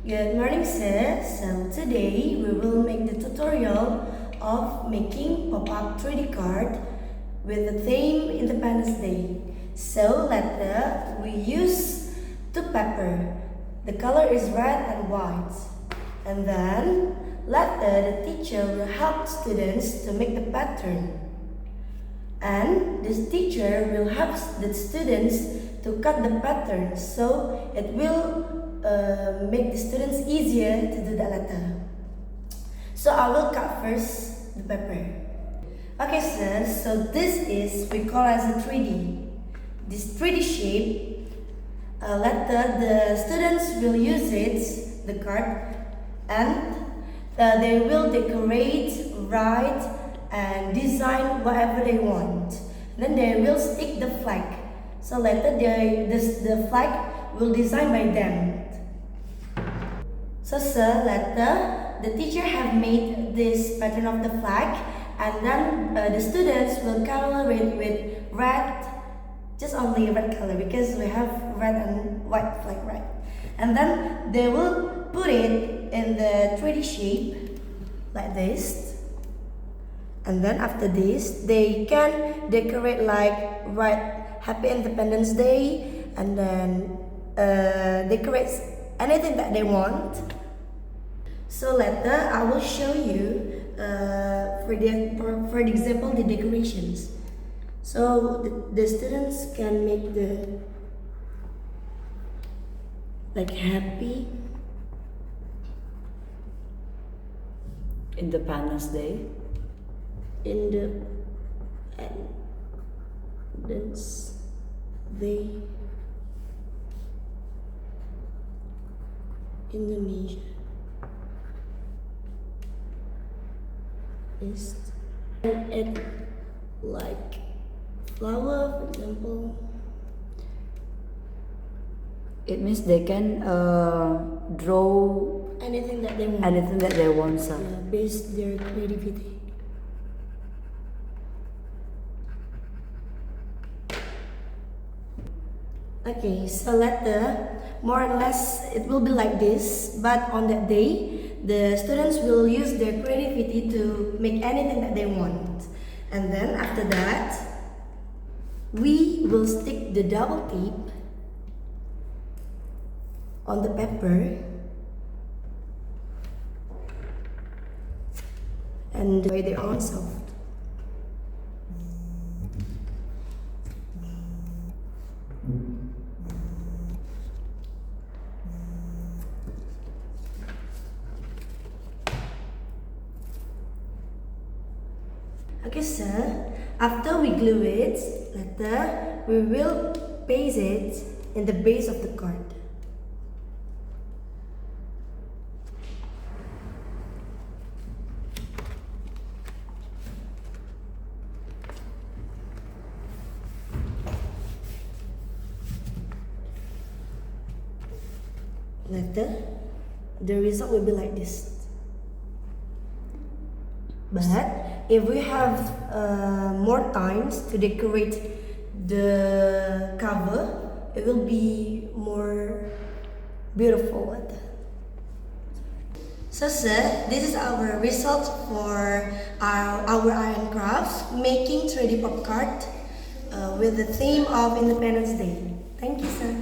Good morning, sir. So today we will make the tutorial of making pop-up 3D card with the theme Independence Day. So later we use two paper. The color is red and white. And then later the teacher will help students to make the pattern. And this teacher will help the students to cut the pattern, so it will make the students easier to do that later. So I will cut first the paper. Okay, sir, so this is we call as a 3D. This 3D shape, later the students will use it, the card, and they will decorate, write, and design whatever they want. Then they will stick the flag. So later the flag will design by them. So sir, later the teacher have made this pattern of the flag, and then the students will color it with red, just only red color because we have red and white flag, right? And then they will put it in the 3D shape like this. And then after this, they can decorate like write Happy Independence Day, and then decorate anything that they want. So later I will show you for the example the decorations. So the students can make the like Happy Independence Day. Independence Day, Indonesia is and like flower, for example. It means they can draw Anything that they want. anything that they want, sir. Based their creativity. Okay, so later, more or less, it will be like this. But on that day, the students will use their creativity to make anything that they want. And then after that, we will stick the double tape on the paper. And by their own self. Okay, sir. After we glue it, later we will paste it in the base of the card. Later, the result will be like this. But if we have more times to decorate the cover, it will be more beautiful. So sir, this is our result for our art and crafts, making 3D pop card with the theme of Independence Day. Thank you, sir.